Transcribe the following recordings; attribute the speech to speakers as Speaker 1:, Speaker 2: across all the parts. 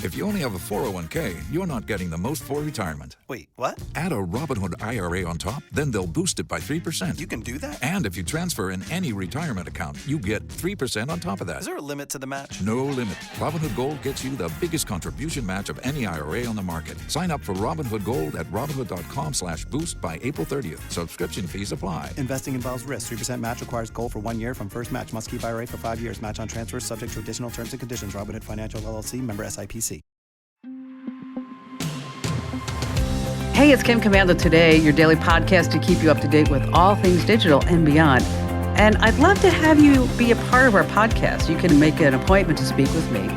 Speaker 1: If you only have a 401k, you're not getting the most for retirement.
Speaker 2: Wait, what?
Speaker 1: Add a Robinhood IRA on top, then they'll boost it by 3%.
Speaker 2: You can do that?
Speaker 1: And if you transfer in any retirement account, you get 3% on top of that.
Speaker 2: Is there a limit to the match?
Speaker 1: No limit. Robinhood Gold gets you the biggest contribution match of any IRA on the market. Sign up for Robinhood Gold at Robinhood.com/boost by April 30th. Subscription fees apply.
Speaker 2: Investing involves risk. 3% match requires gold for 1 year from first match. Must keep IRA for 5 years. Match on transfers subject to additional terms and conditions. Robinhood Financial LLC, member SIPC.
Speaker 3: Hey, it's Kim Commando Today, your daily podcast to keep you up to date with all things digital and beyond. And I'd love to have you be a part of our podcast. You can make an appointment to speak with me.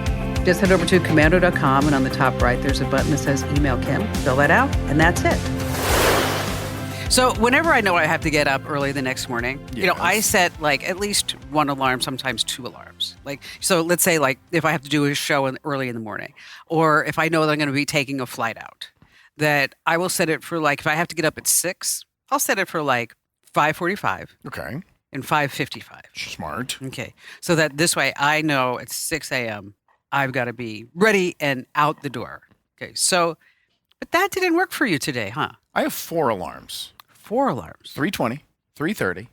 Speaker 3: Just head over to commando.com, and on the top right, there's a button that says Email Kim. Fill that out, and that's it. So whenever I know I have to get up early the next morning, I set like at least one alarm, sometimes two alarms. So let's say like if I have to do a show early in the morning, or if I know that I'm going to be taking a flight out, that I will set it for like, if I have to get up at 6, I'll set it for like 5:45.
Speaker 4: Okay.
Speaker 3: And 5:55.
Speaker 4: Smart.
Speaker 3: Okay. So that this way I know at 6 a.m. I've got to be ready and out the door. Okay. So, but that didn't work for you today, huh?
Speaker 4: I have 4 alarms.
Speaker 3: 4 alarms.
Speaker 4: 3:20, 3:30,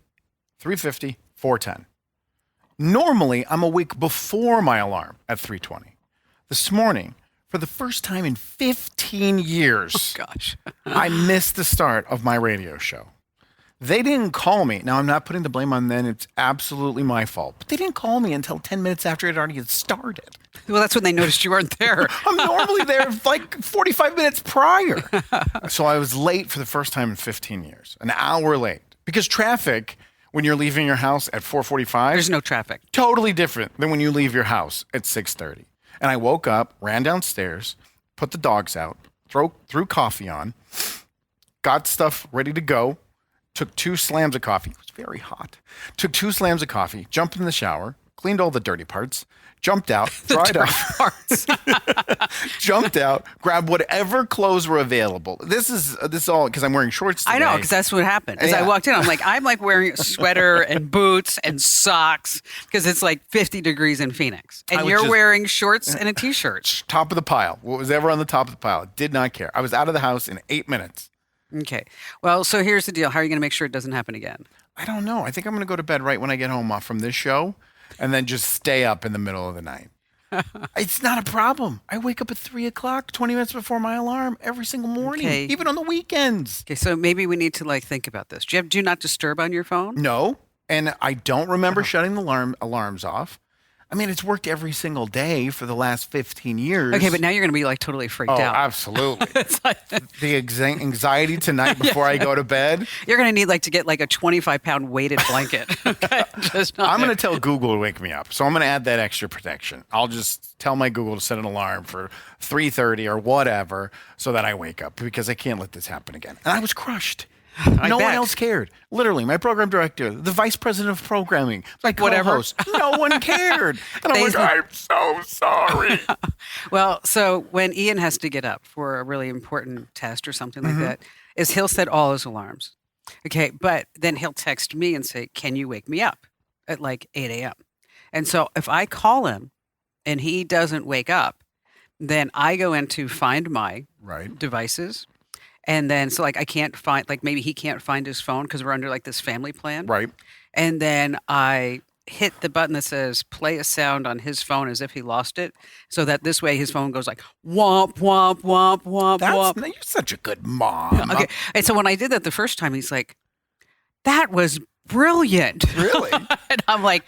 Speaker 4: 3:50, 4:10. Normally, I'm awake before my alarm at 3:20. This morning, for the first time in 15 years, I missed the start of my radio show. They didn't call me. Now, I'm not putting the blame on them. It's absolutely my fault. But they didn't call me until 10 minutes after it already had started.
Speaker 3: Well, that's when they noticed you weren't there.
Speaker 4: I'm normally there like 45 minutes prior. So I was late for the first time in 15 years, an hour late. Because traffic, when you're leaving your house at 4:45.
Speaker 3: There's no traffic.
Speaker 4: Totally different than when you leave your house at 6:30. And I woke up, ran downstairs, put the dogs out, threw coffee on, got stuff ready to go, took 2 slams of coffee. It was very hot. Took 2 slams of coffee, jumped in the shower, cleaned all the dirty parts, jumped out, dried off, jumped out, grabbed whatever clothes were available. This is all because I'm wearing shorts today.
Speaker 3: I know, because that's what happened. As I walked in, I'm like wearing a sweater and boots and socks because it's like 50 degrees in Phoenix. And you're wearing shorts and a T-shirt.
Speaker 4: Top of the pile. What was ever on the top of the pile. Did not care. I was out of the house in 8 minutes.
Speaker 3: Okay. Well, so here's the deal. How are you going to make sure it doesn't happen again?
Speaker 4: I don't know. I think I'm going to go to bed right when I get home from this show and then just stay up in the middle of the night. It's not a problem. I wake up at 3 o'clock, 20 minutes before my alarm every single morning, even on the weekends.
Speaker 3: Okay, so maybe we need to think about this. Do you have Do Not Disturb on your phone?
Speaker 4: No, and I don't remember shutting the alarms off. I mean, it's worked every single day for the last 15 years.
Speaker 3: Okay, but now you're going to be totally freaked out.
Speaker 4: Oh, absolutely. The anxiety tonight before I go to bed.
Speaker 3: You're going to need to get a 25-pound weighted blanket. Okay?
Speaker 4: I'm going to tell Google to wake me up. So I'm going to add that extra protection. I'll just tell my Google to set an alarm for 3:30 or whatever so that I wake up because I can't let this happen again. And I was crushed. No one else cared. Literally, my program director, the vice president of programming, my co-host, no one cared. And I'm like, I'm so sorry.
Speaker 3: Well, so when Ian has to get up for a really important test or something like that, he'll set all his alarms. Okay, but then he'll text me and say, can you wake me up at 8 a.m.? And so if I call him and he doesn't wake up, then I go into Find My devices. And then, so I can't find, maybe he can't find his phone because we're under this family plan.
Speaker 4: Right.
Speaker 3: And then I hit the button that says play a sound on his phone as if he lost it. So that this way his phone goes womp, womp, womp, womp, womp.
Speaker 4: You're such a good mom.
Speaker 3: Okay. And so when I did that the first time, he's like, that was brilliant.
Speaker 4: Really?
Speaker 3: And I'm like,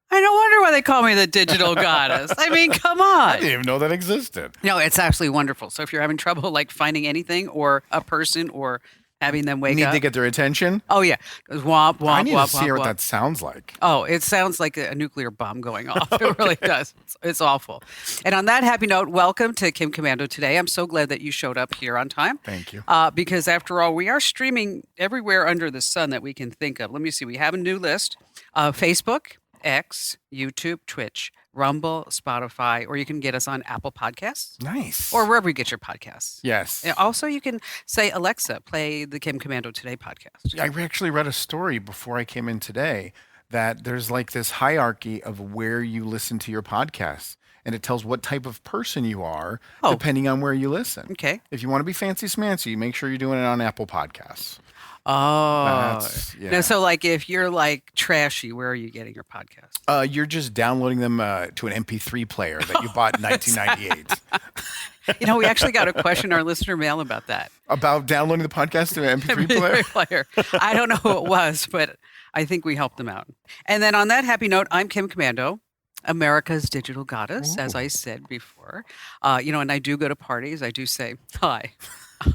Speaker 3: I don't wonder why they call me the digital goddess. I mean, come on.
Speaker 4: I didn't even know that existed.
Speaker 3: No, it's absolutely wonderful. So if you're having trouble finding anything or a person or having them wake up.
Speaker 4: Need to get their attention?
Speaker 3: Oh, yeah. It goes womp, womp,
Speaker 4: I need
Speaker 3: womp,
Speaker 4: to see
Speaker 3: womp,
Speaker 4: what
Speaker 3: womp.
Speaker 4: that sounds like.
Speaker 3: Oh, it sounds like a nuclear bomb going off. It really does. It's awful. And on that happy note, welcome to Kim Commando Today. I'm so glad that you showed up here on time.
Speaker 4: Thank you.
Speaker 3: Because after all, we are streaming everywhere under the sun that we can think of. Let me see. We have a new list. Facebook, X, YouTube, Twitch, Rumble, Spotify, or you can get us on Apple Podcasts.
Speaker 4: Nice.
Speaker 3: Or wherever you get your podcasts.
Speaker 4: Yes.
Speaker 3: And also, you can say, Alexa, play the Kim Commando Today podcast.
Speaker 4: I actually read a story before I came in today that there's this hierarchy of where you listen to your podcasts. and it tells what type of person you are
Speaker 3: Oh.
Speaker 4: depending on where you listen.
Speaker 3: Okay.
Speaker 4: If you want to be fancy smancy, make sure you're doing it on Apple Podcasts.
Speaker 3: Oh.
Speaker 4: Yeah.
Speaker 3: Now, so like if you're like trashy, where are you getting your podcast?
Speaker 4: You're just downloading them to an MP3 player that you bought in 1998.
Speaker 3: We actually got a question in our listener mail about that.
Speaker 4: About downloading the podcast to an MP3 player?
Speaker 3: I don't know who it was, but I think we helped them out. And then on that happy note, I'm Kim Commando, America's digital goddess, as I said before. And I do go to parties. I do say, hi,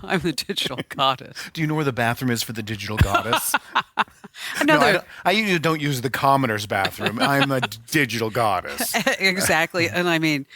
Speaker 3: I'm the digital goddess.
Speaker 4: Do you know where the bathroom is for the digital goddess? I usually don't use the commoner's bathroom. I'm a digital goddess.
Speaker 3: Exactly. And I mean,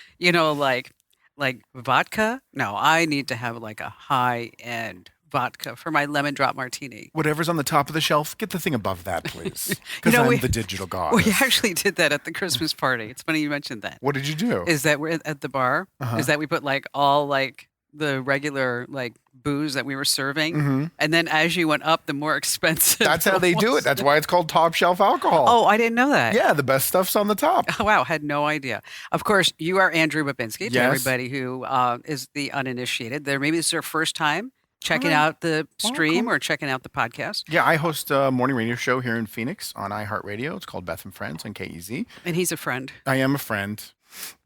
Speaker 3: like vodka? No, I need to have like a high-end vodka for my lemon drop martini.
Speaker 4: Whatever's on the top of the shelf, get the thing above that, please. Because I'm the digital goddess.
Speaker 3: We actually did that at the Christmas party. It's funny you mentioned that.
Speaker 4: What did you do?
Speaker 3: Is that we're at the bar? Is that we put like all like the regular like booze that we were serving, and then as you went up, the more expensive.
Speaker 4: That's how they do it. That's why it's called top shelf alcohol.
Speaker 3: Oh, I didn't know that.
Speaker 4: Yeah, the best stuff's on the top.
Speaker 3: Oh, wow, had no idea. Of course, you are Andrew Babinski. To
Speaker 4: Yes.
Speaker 3: everybody who is the uninitiated, there maybe this is their first time checking out the stream or checking out the podcast.
Speaker 4: Yeah, I host a morning radio show here in Phoenix on iHeartRadio. It's called Beth and Friends on KEZ.
Speaker 3: And he's a friend.
Speaker 4: I am a friend.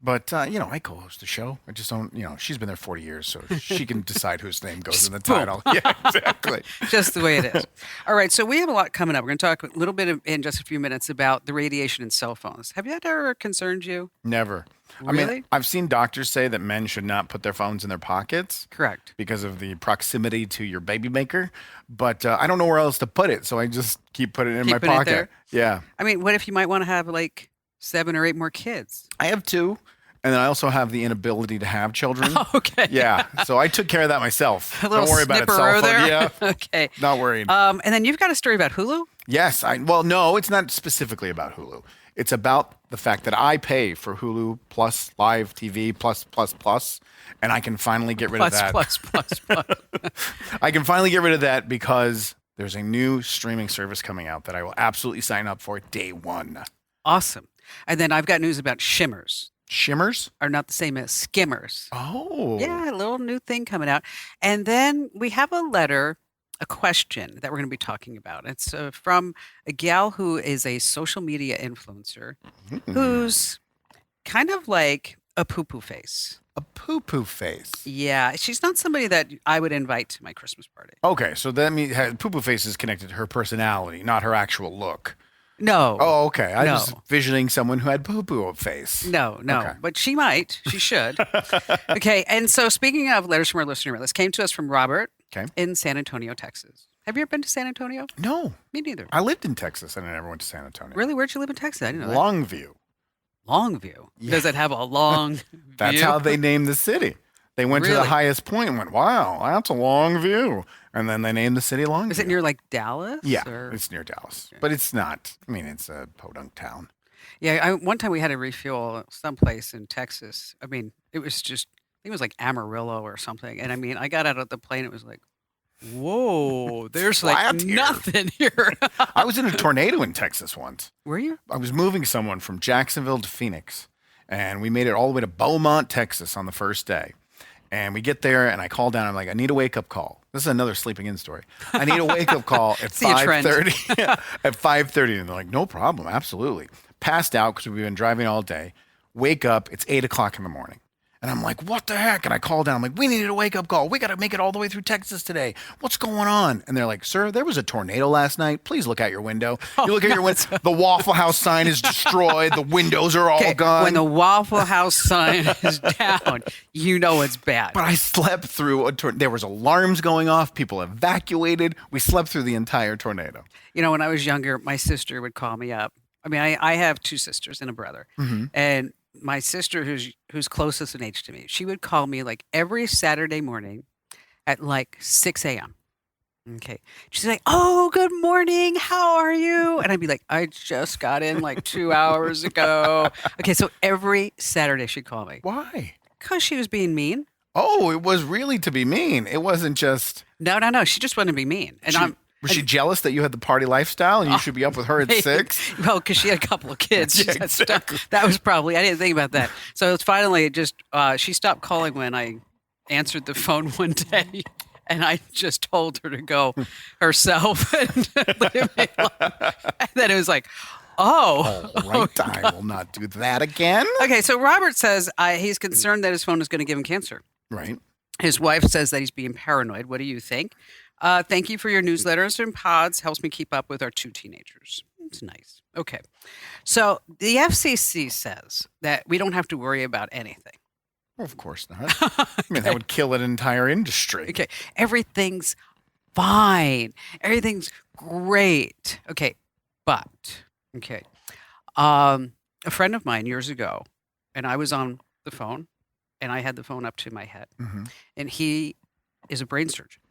Speaker 4: But, I co-host the show. I just don't, she's been there 40 years, so she can decide whose name goes in the title. Yeah, exactly.
Speaker 3: Just the way it is. All right, so we have a lot coming up. We're going to talk a little bit in just a few minutes about the radiation in cell phones. Have that ever concerned you?
Speaker 4: Never.
Speaker 3: Really?
Speaker 4: I mean, I've seen doctors say that men should not put their phones in their pockets.
Speaker 3: Correct.
Speaker 4: Because of the proximity to your baby maker. But I don't know where else to put it, so I just keep putting it in my
Speaker 3: Keeping it
Speaker 4: pocket.
Speaker 3: there?
Speaker 4: Yeah.
Speaker 3: I mean, what if you might want to have like 7 or 8 more kids?
Speaker 4: I have 2. And then I also have the inability to have children.
Speaker 3: Okay.
Speaker 4: Yeah. So I took care of that myself.
Speaker 3: A little
Speaker 4: Don't worry about it, cell
Speaker 3: snipper
Speaker 4: phone.
Speaker 3: there.
Speaker 4: Yeah.
Speaker 3: Okay.
Speaker 4: Not worried.
Speaker 3: And then you've got a story about Hulu?
Speaker 4: Yes. Well, no, it's not specifically about Hulu. It's about the fact that I pay for Hulu plus live TV plus, and I can finally get rid of that.
Speaker 3: Plus.
Speaker 4: I can finally get rid of that because there's a new streaming service coming out that I will absolutely sign up for day one.
Speaker 3: Awesome. And then I've got news about shimmers.
Speaker 4: Shimmers?
Speaker 3: Are not the same as skimmers.
Speaker 4: Oh.
Speaker 3: Yeah, a little new thing coming out. And then we have a question that we're going to be talking about. It's from a gal who is a social media influencer who's kind of like a poo-poo face.
Speaker 4: A poo-poo face.
Speaker 3: Yeah, she's not somebody that I would invite to my Christmas party.
Speaker 4: Okay, so that means poo-poo face is connected to her personality, not her actual look.
Speaker 3: No.
Speaker 4: Oh, okay. I
Speaker 3: No.
Speaker 4: was visioning someone who had poo-poo face.
Speaker 3: No,
Speaker 4: Okay.
Speaker 3: but she might. She should. Okay, and so speaking of letters from our listener, this came to us from Robert in San Antonio, Texas. Have you ever been to San Antonio?
Speaker 4: No.
Speaker 3: Me neither.
Speaker 4: I lived in Texas and I never went to San Antonio.
Speaker 3: Really? Where'd you live in Texas? I didn't know
Speaker 4: Longview.
Speaker 3: that. Longview.
Speaker 4: Yeah.
Speaker 3: Does it have a long
Speaker 4: That's
Speaker 3: view?
Speaker 4: how they named the city. They went to the
Speaker 3: Really?
Speaker 4: highest point and went, wow, that's a long view. And then they named the city Longview.
Speaker 3: Is it near like Dallas?
Speaker 4: Yeah,
Speaker 3: or-
Speaker 4: it's near Dallas. But it's not. I mean, it's a podunk town.
Speaker 3: Yeah, one time we had to refuel someplace in Texas. I mean, it was just, I think it was like Amarillo or something. And I mean, I got out of the plane, it was like, whoa, there's like
Speaker 4: Flat here.
Speaker 3: nothing here.
Speaker 4: I was in a tornado in Texas once.
Speaker 3: Were you?
Speaker 4: I was moving someone from Jacksonville to Phoenix, and we made it all the way to Beaumont, Texas on the first day. And we get there, and I call down. I'm like, I need a wake-up call. This is another sleeping in story. I need a wake-up call at
Speaker 3: See a trend.
Speaker 4: 5:30. At 5:30, and they're like, no problem, absolutely. Passed out because we've been driving all day. Wake up, it's 8 o'clock in the morning. And I'm like, what the heck? And I call down. I'm like, we needed a wake-up call. We got to make it all the way through Texas today. What's going on? And they're like, sir, there was a tornado last night. Please look out your window. You look at your window. The Waffle House sign is destroyed. The windows are all gone.
Speaker 3: When the Waffle House sign is down, you know it's bad.
Speaker 4: But I slept through a tornado. There was alarms going off. People evacuated. We slept through the entire tornado.
Speaker 3: You know, when I was younger, my sister would call me up. I mean, I have 2 sisters and a brother. And my sister, who's closest in age to me, she would call me like every Saturday morning at like 6 a.m. Okay. She's like, oh, good morning. How are you? And I'd be like, I just got in like 2 hours ago. Okay. So every Saturday she'd call me
Speaker 4: Why?
Speaker 3: because she was being mean.
Speaker 4: Oh, it was really to be mean. It wasn't just.
Speaker 3: No. She just wanted to be mean. And
Speaker 4: Was she jealous that you had the party lifestyle and you should be up with her at 6?
Speaker 3: Well, because she had a couple of kids.
Speaker 4: Yeah,
Speaker 3: She had stuff.
Speaker 4: exactly.
Speaker 3: That was probably, I didn't think about that. So it's finally just, she stopped calling when I answered the phone one day. And I just told her to go herself and leave me alone. And then it was like,
Speaker 4: All right, I will not do that again.
Speaker 3: Okay, so Robert says he's concerned that his phone is going to give him cancer.
Speaker 4: Right.
Speaker 3: His wife says that he's being paranoid. What do you think? Thank you for your newsletters and pods. Helps me keep up with our 2 teenagers. It's nice. Okay. So the FCC says that we don't have to worry about anything.
Speaker 4: Well, of course not. I mean, that would kill an entire industry.
Speaker 3: Okay. Everything's fine. Everything's great. Okay. But, okay. A friend of mine years ago, and I was on the phone, and I had the phone up to my head, and he is a brain surgeon.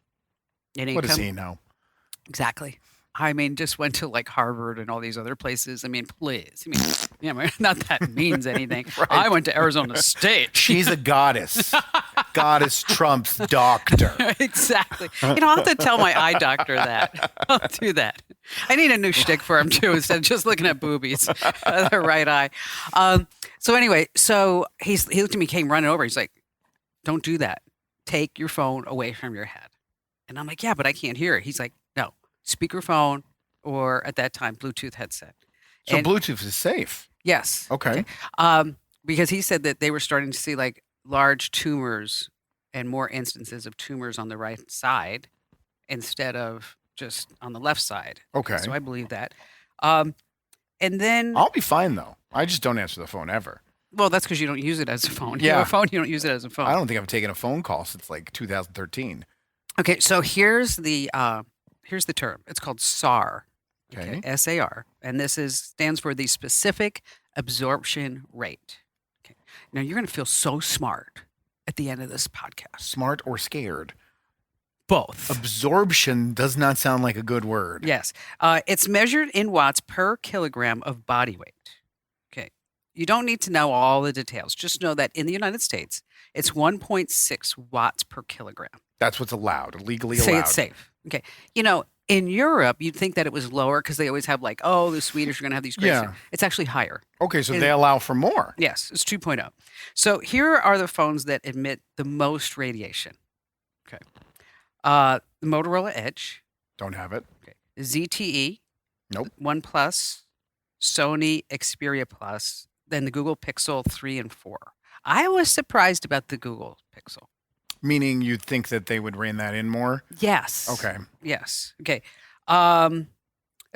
Speaker 3: And
Speaker 4: What does he know?
Speaker 3: Exactly. I mean, just went to like Harvard and all these other places. I mean, please. I mean, yeah, not that means anything.
Speaker 4: Right.
Speaker 3: I went to Arizona State.
Speaker 4: She's a goddess. Goddess Trump's doctor.
Speaker 3: Exactly. I'll have to tell my eye doctor that. I'll do that. I need a new shtick for him too, instead of just looking at boobies, the right eye. So anyway, he looked at me, came running over. He's like, "Don't do that. Take your phone away from your head." And I'm like, "Yeah, but I can't hear it." He's like, "No, speakerphone or at that time Bluetooth headset."
Speaker 4: So
Speaker 3: And-
Speaker 4: Bluetooth is safe.
Speaker 3: Yes.
Speaker 4: Okay.
Speaker 3: Because he said that they were starting to see like large tumors and more instances of tumors on the right side instead of just on the left side.
Speaker 4: Okay.
Speaker 3: So I believe that. And then,
Speaker 4: I'll be fine, though. I just don't answer the phone ever.
Speaker 3: well, that's because you don't use it as a phone. You
Speaker 4: Yeah.
Speaker 3: have a phone, you don't use it as a phone.
Speaker 4: I don't think I've taken a phone call since like 2013.
Speaker 3: Okay, so here's the term. It's called SAR.
Speaker 4: Okay.
Speaker 3: SAR, and this stands for the specific absorption rate. Okay. Now you're going to feel so smart at the end of this podcast.
Speaker 4: Smart or scared?
Speaker 3: Both.
Speaker 4: Absorption does not sound like a good word.
Speaker 3: Yes. It's measured in watts per kilogram of body weight. Okay. You don't need to know all the details. Just know that in the United States, it's 1.6 watts per kilogram.
Speaker 4: That's what's allowed, legally
Speaker 3: Say
Speaker 4: allowed.
Speaker 3: it's safe. Okay. In Europe, you'd think that it was lower because they always have like, oh, the Swedish are going to have these great.
Speaker 4: Yeah.
Speaker 3: It's actually higher.
Speaker 4: Okay, so
Speaker 3: In-
Speaker 4: they allow for more.
Speaker 3: Yes, it's 2.0. So here are the phones that emit the most radiation. Okay. The Motorola Edge,
Speaker 4: Don't have it.
Speaker 3: okay. ZTE,
Speaker 4: Nope.
Speaker 3: OnePlus, Sony Xperia Plus, then the Google Pixel 3 and 4. I was surprised about the Google Pixel.
Speaker 4: Meaning you'd think that they would rein that in more?
Speaker 3: Yes.
Speaker 4: Okay.
Speaker 3: Yes. Okay.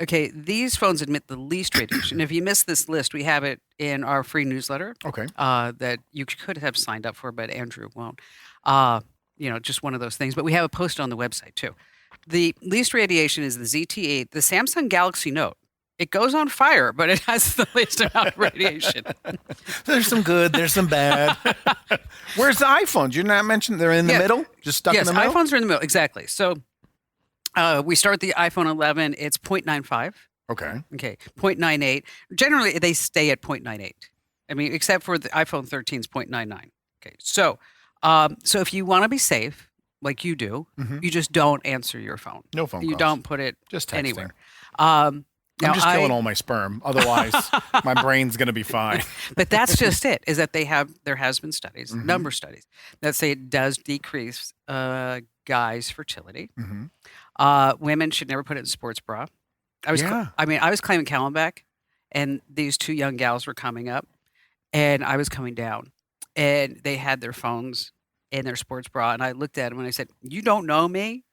Speaker 3: Okay. These phones emit the least radiation. If you missed this list, we have it in our free newsletter
Speaker 4: Okay.
Speaker 3: that you could have signed up for, but Andrew won't. Just one of those things. But we have a post on the website too. The least radiation is the ZTE, the Samsung Galaxy Note. It goes on fire, but it has the least amount of radiation.
Speaker 4: There's some good, there's some bad. Where's the iPhones? You're not mentioning they're in the
Speaker 3: Yeah.
Speaker 4: middle? Just stuck in the middle?
Speaker 3: iPhones are in the middle. Exactly. So we start the iPhone 11. It's 0.95.
Speaker 4: Okay.
Speaker 3: Okay, 0.98. Generally, they stay at 0.98. I mean, except for the iPhone 13 is 0.99. Okay, so if you want to be safe, like you do, you just don't answer your phone.
Speaker 4: No phone
Speaker 3: You
Speaker 4: calls.
Speaker 3: don't put it
Speaker 4: Just texting.
Speaker 3: anywhere.
Speaker 4: I'm just killing all my sperm. Otherwise, my brain's going to be fine.
Speaker 3: But that's just it. Is that there has been studies, number of studies that say it does decrease guys' fertility. Women should never put it in a sports bra. I was climbing Camelback, and these 2 young gals were coming up, and I was coming down, and they had their phones in their sports bra, and I looked at them and I said, "You don't know me,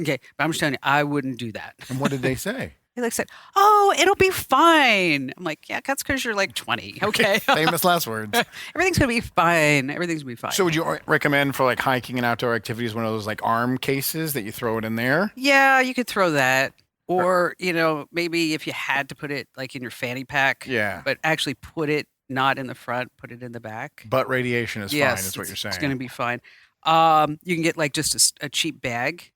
Speaker 3: okay? But I'm just telling you, I wouldn't do that."
Speaker 4: And what did they say?
Speaker 3: They said, "Oh, it'll be fine." I'm like, "Yeah, that's because you're like 20, okay?
Speaker 4: Famous last words.
Speaker 3: Everything's gonna be fine. Everything's gonna be fine."
Speaker 4: So would you recommend for like hiking and outdoor activities one of those like arm cases that you throw it in there?
Speaker 3: Yeah, you could throw that. Or, maybe if you had to put it like in your fanny pack.
Speaker 4: Yeah.
Speaker 3: But actually put it not in the front, put it in the back.
Speaker 4: But radiation is
Speaker 3: Yes,
Speaker 4: fine, is what you're saying.
Speaker 3: It's going to be fine. You can get like just a cheap bag.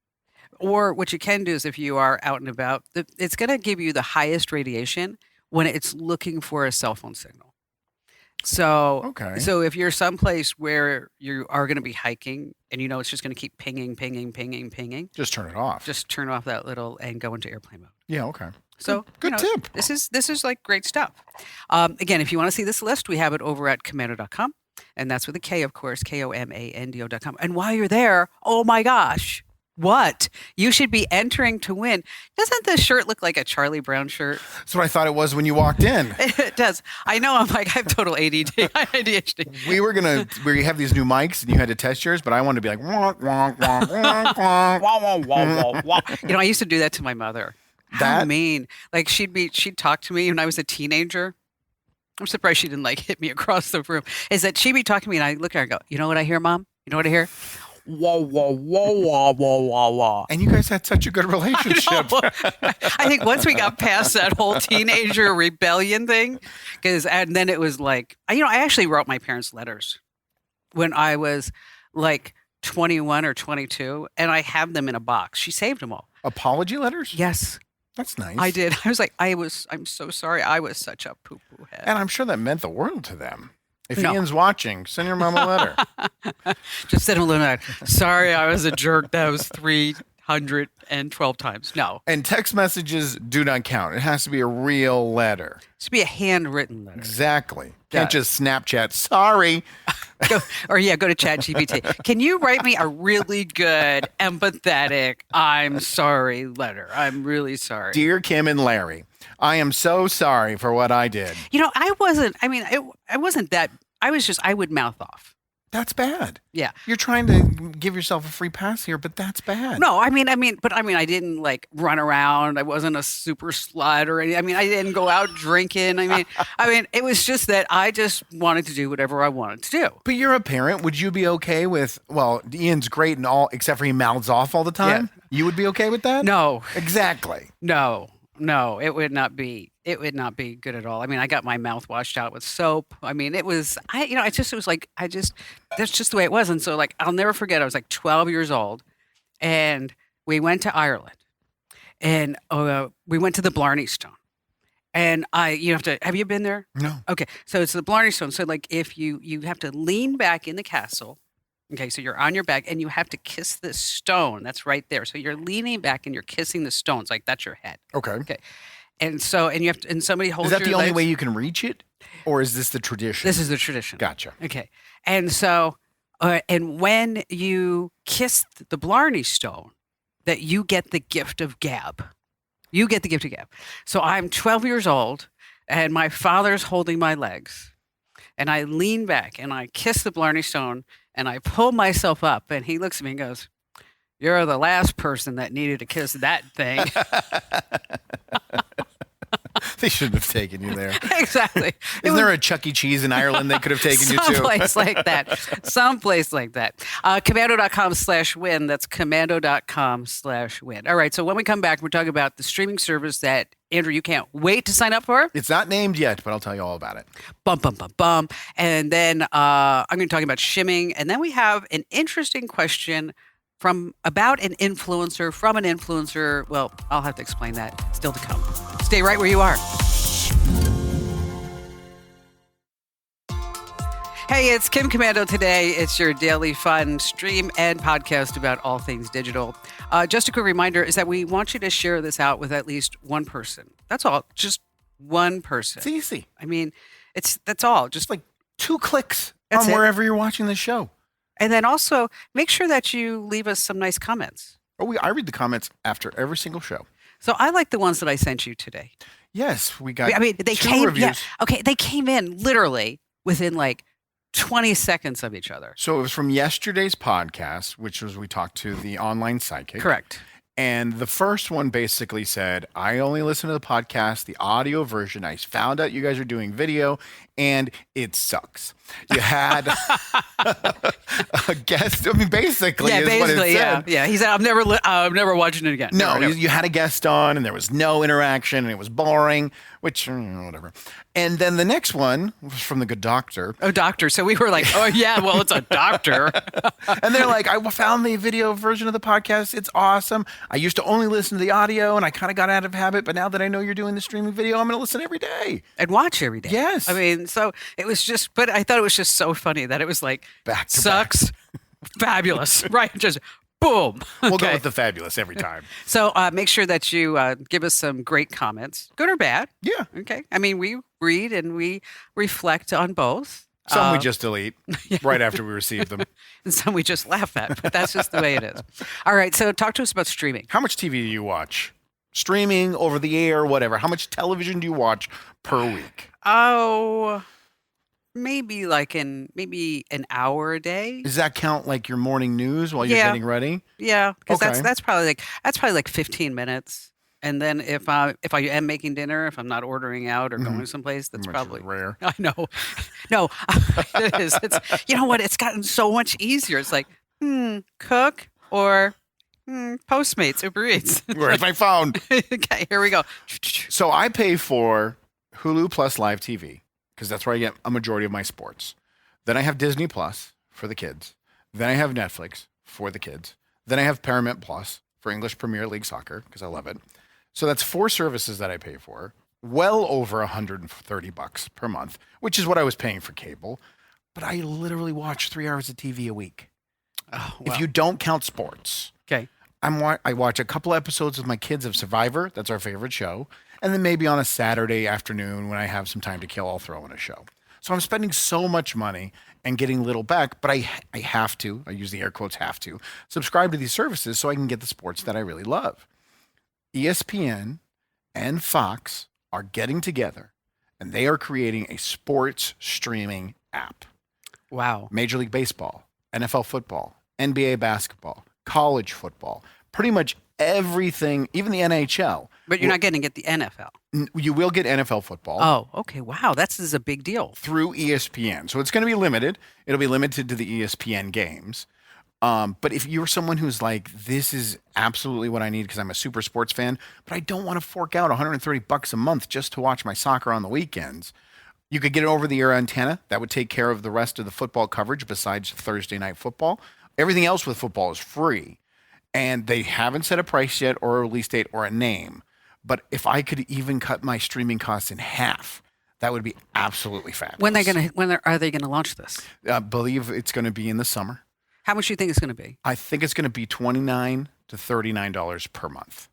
Speaker 3: Or what you can do is if you are out and about, it's going to give you the highest radiation when it's looking for a cell phone signal. So,
Speaker 4: Okay.
Speaker 3: so if you're someplace where you are going to be hiking and you know it's just going to keep pinging, pinging, pinging, pinging,
Speaker 4: Just turn it off.
Speaker 3: just turn off that little and go into airplane mode.
Speaker 4: Yeah, okay.
Speaker 3: So
Speaker 4: Good tip.
Speaker 3: This is like great stuff. Again, if you want to see this list, we have it over at commando.com, and that's with a K, of course, KOMANDO.com. And while you're there, oh my gosh, what you should be entering to win. Doesn't this shirt look like a Charlie Brown shirt?
Speaker 4: That's what I thought it was when you walked in.
Speaker 3: It does. I know. I'm like, I have total ADD, ADHD.
Speaker 4: We have these new mics and you had to test yours, but I wanted to be like, wonk, wonk, wonk, wonk, wonk.
Speaker 3: Wah, wah, wah, wah, wah. I used to do that to my mother. How
Speaker 4: That-
Speaker 3: mean? Like she'd talk to me when I was a teenager. I'm surprised she didn't like hit me across the room. Is that she'd be talking to me and I look at her and go, you know what I hear, Mom? You know what I hear? Wah, wah, wah, wah, wah, wah, wah.
Speaker 4: And you guys had such a good relationship.
Speaker 3: I think once we got past that whole teenager rebellion thing, and then it was like, I actually wrote my parents letters when I was like 21 or 22, and I have them in a box. She saved them all.
Speaker 4: Apology letters?
Speaker 3: Yes,
Speaker 4: That's nice.
Speaker 3: I did. I was like, I'm so sorry. I was such a poo-poo head.
Speaker 4: And I'm sure that meant the world to them. If
Speaker 3: No.
Speaker 4: Ian's watching, send your mom a letter.
Speaker 3: Just send them a little note. Sorry, I was a jerk. That was 312 times. No,
Speaker 4: And text messages do not count. It has to be a real letter.
Speaker 3: it should be a handwritten letter.
Speaker 4: Exactly.
Speaker 3: Yeah.
Speaker 4: Can't just Snapchat, sorry.
Speaker 3: Go to ChatGPT. Can you write me a really good, empathetic, I'm sorry letter? I'm really sorry.
Speaker 4: Dear Kim and Larry, I am so sorry for what I did.
Speaker 3: I wasn't that, I would mouth off.
Speaker 4: That's bad.
Speaker 3: Yeah.
Speaker 4: You're trying to give yourself a free pass here, but that's bad.
Speaker 3: No, I didn't like run around. I wasn't a super slut or anything. I didn't go out drinking. It was just that I just wanted to do whatever I wanted to do.
Speaker 4: But you're a parent. Would you be okay with, well, Ian's great and all, except for he mouths off all the time?
Speaker 3: Yeah.
Speaker 4: You would be okay with that?
Speaker 3: No,
Speaker 4: Exactly.
Speaker 3: no, it would not be good at all. I got my mouth washed out with soap. That's just the way it was. And so like, I'll never forget, I was like 12 years old and we went to Ireland and we went to the Blarney Stone. And have you been there?
Speaker 4: No.
Speaker 3: Okay. So it's the Blarney Stone. So like if you have to lean back in the castle. Okay. So you're on your back and you have to kiss this stone that's right there. So you're leaning back and you're kissing the stones. Like that's your head.
Speaker 4: Okay.
Speaker 3: Okay. And so, and you have to, and somebody holds
Speaker 4: Is that
Speaker 3: your
Speaker 4: the only
Speaker 3: legs.
Speaker 4: way you can reach it? Or is this the tradition?
Speaker 3: This is the tradition.
Speaker 4: Gotcha.
Speaker 3: Okay. And so, and when you kiss the Blarney Stone, that you get the gift of gab. You get the gift of gab. So I'm 12 years old and my father's holding my legs and I lean back and I kiss the Blarney Stone and I pull myself up and he looks at me and goes, "You're the last person that needed to kiss that thing."
Speaker 4: They shouldn't have taken you there.
Speaker 3: Exactly.
Speaker 4: Isn't there a Chuck E. Cheese in Ireland they could have taken you to?
Speaker 3: Someplace like that. Someplace like that. Commando.com/win. That's commando.com/win. All right. So when we come back, we're talking about the streaming service that, Andrew, you can't wait to sign up for.
Speaker 4: It's not named yet, but I'll tell you all about it.
Speaker 3: Bum, bum, bum, bum. And then I'm going to talk about shimming. And then we have an interesting question about an influencer from an influencer. Well, I'll have to explain that still to come. Stay right where you are. Hey, it's Kim Commando today. It's your daily fun stream and podcast about all things digital. Just a quick reminder is that we want you to share this out with at least one person. That's all. Just one person.
Speaker 4: It's easy.
Speaker 3: That's all. Just
Speaker 4: Just like 2 clicks
Speaker 3: That's
Speaker 4: on
Speaker 3: it.
Speaker 4: wherever you're watching the show.
Speaker 3: And then also make sure that you leave us some nice comments.
Speaker 4: I read the comments after every single show.
Speaker 3: So I like the ones that I sent you today.
Speaker 4: Yes, we got
Speaker 3: They
Speaker 4: 2
Speaker 3: came.
Speaker 4: reviews.
Speaker 3: Yeah, okay, they came in literally within like 20 seconds of each other.
Speaker 4: So it was from yesterday's podcast, which was we talked to the online psychic.
Speaker 3: Correct.
Speaker 4: And the first one basically said, I only listen to the podcast, the audio version. I found out you guys are doing video and it sucks. You had a guest. Basically,
Speaker 3: Yeah,
Speaker 4: is what it
Speaker 3: basically,
Speaker 4: said.
Speaker 3: yeah. He said, I'm never watching it again.
Speaker 4: No,
Speaker 3: Never.
Speaker 4: you had a guest on and there was no interaction and it was boring, which, whatever. And then the next one was from the good doctor.
Speaker 3: Oh, doctor. So we were like, oh, yeah, well, it's a doctor.
Speaker 4: And they're like, I found the video version of the podcast. It's awesome. I used to only listen to the audio and I kind of got out of habit. But now that I know you're doing the streaming video, I'm going to listen every day.
Speaker 3: And watch every day.
Speaker 4: Yes.
Speaker 3: I mean, And so it was just, but I thought it was just so funny that it was like,
Speaker 4: Back to
Speaker 3: sucks, fabulous, right? Just boom.
Speaker 4: We'll go
Speaker 3: Okay.
Speaker 4: with the fabulous every time.
Speaker 3: So make sure that you give us some great comments, good or bad.
Speaker 4: Yeah.
Speaker 3: Okay. I mean, we read and we reflect on both.
Speaker 4: Some we just delete right after we receive them.
Speaker 3: And some we just laugh at, but that's just the way it is. All right. So talk to us about streaming.
Speaker 4: How much TV do you watch? Streaming, over the air, whatever. How much television do you watch per week?
Speaker 3: Oh, maybe maybe an hour a day.
Speaker 4: Does that count like your morning news while you're
Speaker 3: Yeah.
Speaker 4: getting ready?
Speaker 3: Yeah, because
Speaker 4: Okay.
Speaker 3: that's probably like 15 minminutes. And then if I am making dinner, if I'm not ordering out or going someplace, that's
Speaker 4: Which is
Speaker 3: probably
Speaker 4: rare.
Speaker 3: I know. No, it is. It's you know what? It's gotten so much easier. It's like, cook or Postmates, Uber Eats.
Speaker 4: Where's my phone?
Speaker 3: Okay, here we go.
Speaker 4: So I pay for Hulu Plus Live TV because that's where I get a majority of my sports. Then I have Disney Plus for the kids. Then I have Netflix for the kids. Then I have Paramount Plus for English Premier League soccer because I love it. So that's 4 services that I pay for, well over $130 per month, which is what I was paying for cable. But I literally watch 3 hours of TV a week.
Speaker 3: Oh,
Speaker 4: If you don't count sports.
Speaker 3: okay.
Speaker 4: I watch a couple episodes with my kids of Survivor. That's our favorite show. And then maybe on a Saturday afternoon when I have some time to kill, I'll throw in a show. So I'm spending so much money and getting little back, but I have to, I use the air quotes, have to, subscribe to these services so I can get the sports that I really love. ESPN and Fox are getting together and they are creating a sports streaming app.
Speaker 3: Wow.
Speaker 4: Major League Baseball, NFL football, NBA basketball, college football, pretty much everything, even the NHL.
Speaker 3: But you're not getting it the NFL.
Speaker 4: You will get NFL football
Speaker 3: Oh, okay. Wow. This is a big deal.
Speaker 4: through ESPN. So it's going to be limited. It'll be limited to the ESPN games. But if you're someone who's like, this is absolutely what I need because I'm a super sports fan, but I don't want to fork out $130 a month just to watch my soccer on the weekends, you could get an over-the-air antenna that would take care of the rest of the football coverage besides Thursday night football. Everything else with football is free. And they haven't set a price yet or a release date or a name. But if I could even cut my streaming costs in half, that would be absolutely fabulous.
Speaker 3: When are they gonna launch this?
Speaker 4: I believe it's going to be in the summer.
Speaker 3: How much do you think it's gonna be?
Speaker 4: I think it's going to be $29 to $39 per month.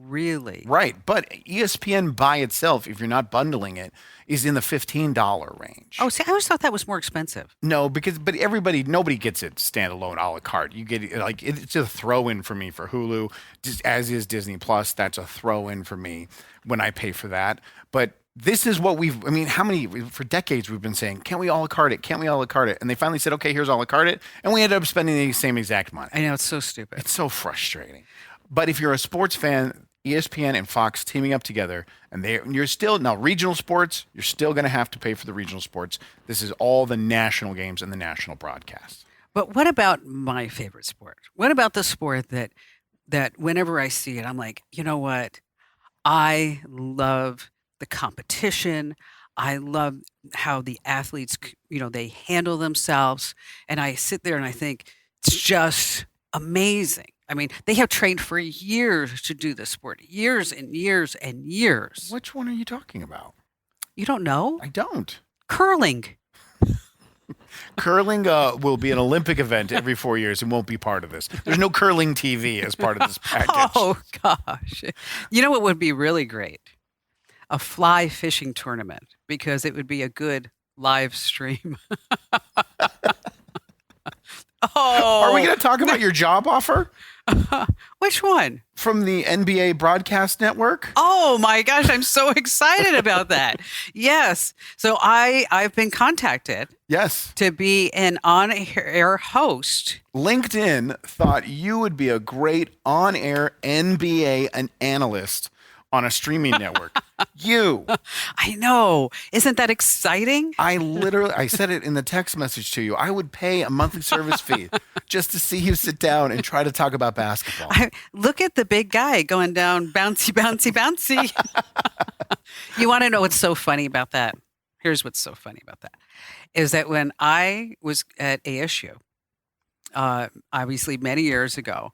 Speaker 3: Really?
Speaker 4: Right. But ESPN by itself, if you're not bundling it, is in the $15 range.
Speaker 3: Oh, see, I always thought that was more expensive.
Speaker 4: No, but nobody gets it standalone a la carte. You get it, like it's a throw in for me for Hulu, just as is Disney Plus. That's a throw in for me when I pay for that. But this is what for decades we've been saying, can't we a la carte it? Can't we a la carte it? And they finally said, okay, here's a la carte it. And we ended up spending the same exact money.
Speaker 3: I know, it's so stupid.
Speaker 4: It's so frustrating. But if you're a sports fan, ESPN and Fox teaming up together, and you're still now regional sports, you're still going to have to pay for the regional sports. This is all the national games and the national broadcasts.
Speaker 3: But what about my favorite sport? What about the sport that whenever I see it, I'm like, you know what? I love the competition. I love how the athletes, they handle themselves. And I sit there and I think it's just amazing. I mean, they have trained for years to do this sport, years and years and years.
Speaker 4: Which one are you talking about?
Speaker 3: You don't know?
Speaker 4: I don't.
Speaker 3: Curling.
Speaker 4: Curling will be an Olympic event every 4 years and won't be part of this. There's no curling TV as part of this package.
Speaker 3: Oh, gosh. You know what would be really great? A fly fishing tournament, because it would be a good live stream. Oh.
Speaker 4: Are we going to talk about your job offer
Speaker 3: Which one?
Speaker 4: from the NBA Broadcast Network?
Speaker 3: Oh my gosh, I'm so excited about that. Yes. So I've been contacted
Speaker 4: Yes.
Speaker 3: to be an on-air host.
Speaker 4: LinkedIn thought you would be a great on-air NBA analyst on a streaming network. You.
Speaker 3: I know. Isn't that exciting?
Speaker 4: I said it in the text message to you. I would pay a monthly service fee just to see you sit down and try to talk about basketball.
Speaker 3: Look at the big guy going down bouncy, bouncy, bouncy. You want to know what's so funny about that? Here's what's so funny about that. Is that when I was at ASU, obviously many years ago,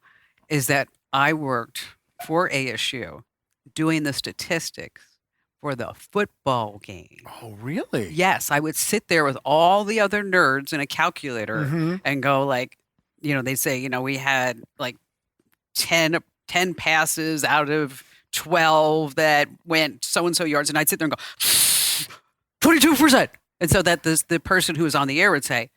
Speaker 3: is that I worked for ASU doing the statistics for the football game.
Speaker 4: Oh, really?
Speaker 3: Yes, I would sit there with all the other nerds and a calculator and go like, they'd say, we had like 10 passes out of 12 that went so-and-so yards. And I'd sit there and go, 22%. And so that the person who was on the air would say,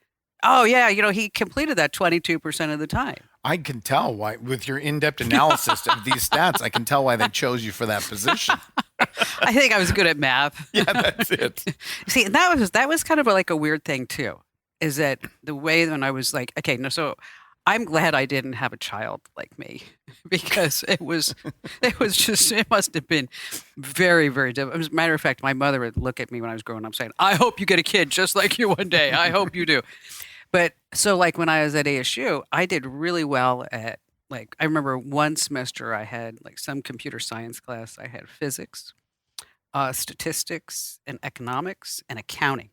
Speaker 3: oh, yeah, he completed that 22% of the time.
Speaker 4: I can tell why, with your in-depth analysis of these stats, I can tell why they chose you for that position.
Speaker 3: I think I was good at math.
Speaker 4: Yeah, that's it.
Speaker 3: See, that was kind of like a weird thing too, is that the way when I was like, okay, no, so I'm glad I didn't have a child like me because it must have been very, very difficult. As a matter of fact, my mother would look at me when I was growing up saying, I hope you get a kid just like you one day. I hope you do. But so like when I was at ASU, I did really well at like, I remember one semester I had like some computer science class. I had physics, statistics and economics and accounting.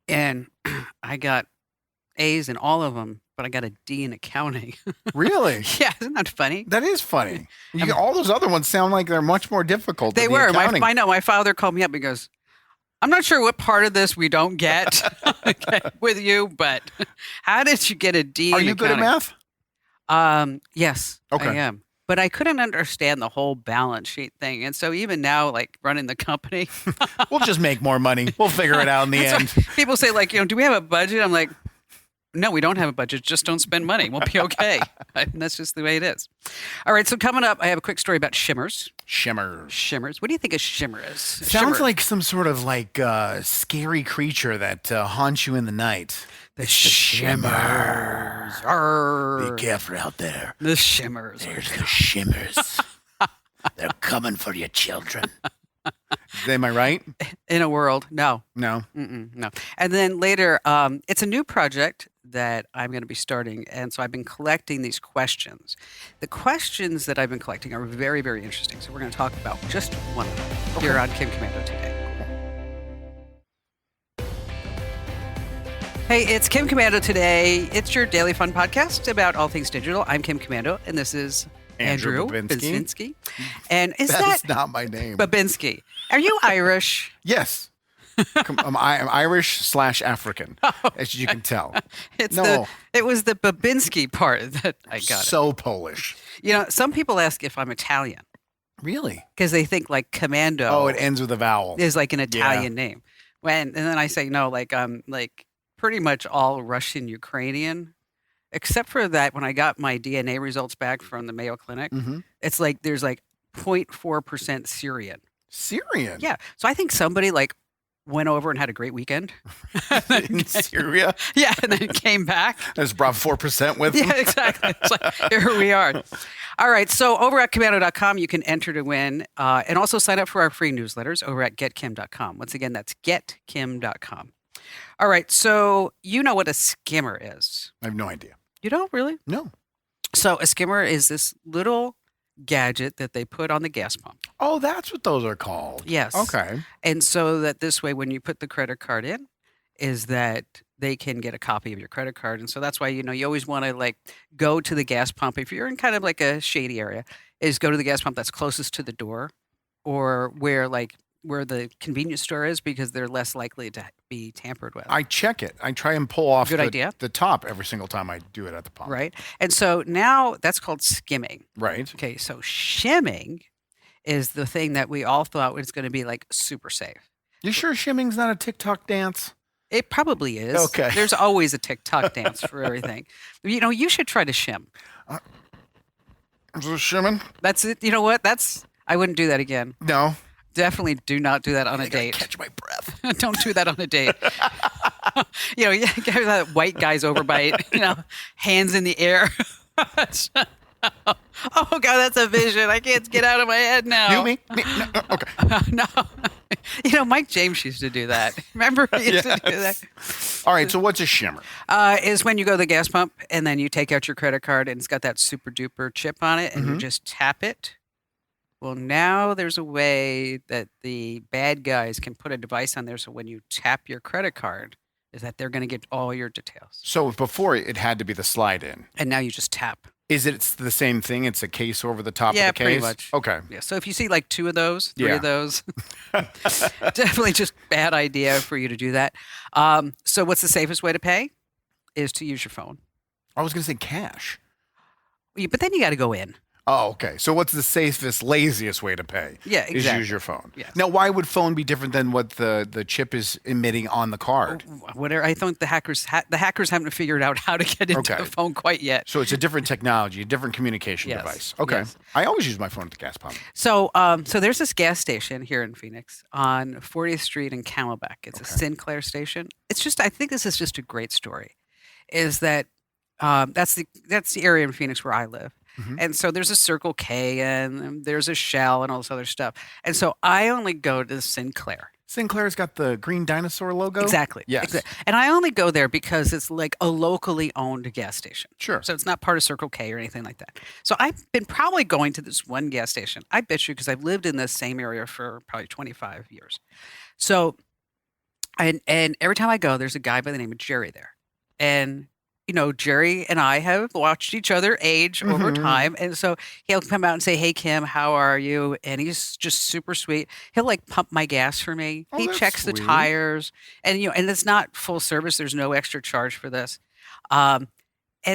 Speaker 3: And I got A's in all of them, but I got a D in accounting.
Speaker 4: Really?
Speaker 3: Yeah, isn't that funny?
Speaker 4: That is funny. All those other ones sound like they're much more difficult.
Speaker 3: They
Speaker 4: than
Speaker 3: were.
Speaker 4: accounting.
Speaker 3: I know. My father called me up and goes, I'm not sure what part of this we don't get with you, but how did you get a D
Speaker 4: Are
Speaker 3: in
Speaker 4: you good at
Speaker 3: accounting?
Speaker 4: math?
Speaker 3: Yes,
Speaker 4: Okay.
Speaker 3: I am. But I couldn't understand the whole balance sheet thing. And so even now, like running the company,
Speaker 4: We'll just make more money. We'll figure it out in the
Speaker 3: that's
Speaker 4: end.
Speaker 3: why people say like, do we have a budget? I'm like, no, we don't have a budget. Just don't spend money. We'll be okay. And that's just the way it is. All right. So coming up, I have a quick story about shimmers.
Speaker 4: Shimmers.
Speaker 3: What do you think a shimmer is?
Speaker 4: Sounds like some sort of like scary creature that haunts you in the night.
Speaker 3: The shimmers. Arr.
Speaker 4: Be careful out there.
Speaker 3: The shimmers.
Speaker 4: There's the shimmers. They're coming for you, children. Am I right?
Speaker 3: In a world. No.
Speaker 4: No.
Speaker 3: No. And then later, it's a new project that I'm going to be starting. And so I've been collecting these questions. The questions that I've been collecting are very, very interesting. So we're going to talk about just one of them here on Kim Commando today. Hey, it's Kim Commando today. It's your daily fun podcast about all things digital. I'm Kim Commando, and this is Andrew Babinski. And
Speaker 4: That's not my name.
Speaker 3: Babinski. Are you Irish?
Speaker 4: Yes. I'm Irish/African, as you can tell.
Speaker 3: It was the Babinski part that I got.
Speaker 4: So Polish.
Speaker 3: Some people ask if I'm Italian
Speaker 4: Really?
Speaker 3: because they think like Commando.
Speaker 4: Oh, it ends with a vowel.
Speaker 3: Is like an Italian name. And then I say no, like I'm like pretty much all Russian Ukrainian, except for that when I got my DNA results back from the Mayo Clinic, it's like there's like 0.4% Syrian.
Speaker 4: Syrian?
Speaker 3: Yeah. So I think somebody like went over and had a great weekend.
Speaker 4: In Syria?
Speaker 3: Yeah, and then came back.
Speaker 4: Just brought 4% with them?
Speaker 3: Yeah, exactly. It's like, here we are. All right, so over at Commando.com, you can enter to win and also sign up for our free newsletters over at getkim.com. Once again, that's getkim.com. All right, so you know what a skimmer is.
Speaker 4: I have no idea.
Speaker 3: You don't really?
Speaker 4: No.
Speaker 3: So a skimmer is this little gadget that they put on the gas pump.
Speaker 4: Oh, that's what those are called.
Speaker 3: Yes.
Speaker 4: Okay.
Speaker 3: And so that this way, when you put the credit card in, is that they can get a copy of your credit card. And so that's why, you always want to like go to the gas pump. If you're in kind of like a shady area, is go to the gas pump that's closest to the door or where the convenience store is because they're less likely to be tampered with.
Speaker 4: I check it. I try and pull off
Speaker 3: the
Speaker 4: top every single time I do it at the pump.
Speaker 3: Right. And so now that's called skimming.
Speaker 4: Right.
Speaker 3: Okay. So shimming is the thing that we all thought was going to be like super safe.
Speaker 4: You sure shimming's not a TikTok dance?
Speaker 3: It probably is.
Speaker 4: Okay.
Speaker 3: There's always a TikTok dance for everything. You should try to shim.
Speaker 4: Is it shimming?
Speaker 3: That's it. You know what? I wouldn't do that again.
Speaker 4: No.
Speaker 3: Definitely do not do that on a date.
Speaker 4: Catch my breath.
Speaker 3: Don't do that on a date. You get that white guy's overbite, hands in the air. Oh, God, that's a vision. I can't get out of my head now.
Speaker 4: You, me? No, okay.
Speaker 3: No. Mike James used to do that. Remember? He used to do that.
Speaker 4: All right, so what's a shimmer?
Speaker 3: Is when you go to the gas pump and then you take out your credit card and it's got that super duper chip on it and you just tap it. Well, now there's a way that the bad guys can put a device on there so when you tap your credit card, is that they're going to get all your details.
Speaker 4: So before it had to be the slide in.
Speaker 3: And now you just tap.
Speaker 4: Is it the same thing? It's a case over the top of the case?
Speaker 3: Pretty much.
Speaker 4: Okay.
Speaker 3: Yeah. So if you see like 2 of those, 3
Speaker 4: Yeah.
Speaker 3: of those, definitely just bad idea for you to do that. So what's the safest way to pay? Is to use your phone.
Speaker 4: I was going to say cash.
Speaker 3: But then you got to go in.
Speaker 4: Oh, okay. So what's the safest, laziest way to pay?
Speaker 3: Yeah,
Speaker 4: Is
Speaker 3: exactly.
Speaker 4: use your phone.
Speaker 3: Yes.
Speaker 4: Now, why would phone be different than what the chip is emitting on the card?
Speaker 3: Whatever. I think the hackers haven't figured out how to get into
Speaker 4: Okay.
Speaker 3: the phone quite yet.
Speaker 4: So it's a different technology, a different communication
Speaker 3: Yes,
Speaker 4: device. Okay.
Speaker 3: yes.
Speaker 4: I always use my phone at the gas pump.
Speaker 3: So, so there's this gas station here in Phoenix on 40th Street in Camelback. It's a Sinclair station. It's just, I think this is just a great story. Is that that's the area in Phoenix where I live, and so there's a Circle K and there's a Shell and all this other stuff, and so I only go to Sinclair.
Speaker 4: Sinclair's got the green dinosaur logo?
Speaker 3: Exactly.
Speaker 4: Yes.
Speaker 3: And I only go there because it's like a locally owned gas station.
Speaker 4: Sure.
Speaker 3: So it's not part of Circle K or anything like that. So I've been probably going to this one gas station. I bet you because I've lived in this same area for probably 25 years. So, and every time I go, there's a guy by the name of Jerry there. And, you know, Jerry and I have watched each other age over time. And so he'll come out and say, "Hey, Kim, how are you?" And he's just super sweet. He'll like pump my gas for me.
Speaker 4: Oh,
Speaker 3: He
Speaker 4: that's
Speaker 3: checks the
Speaker 4: sweet.
Speaker 3: tires. And, you know, and it's not full service. There's no extra charge for this. And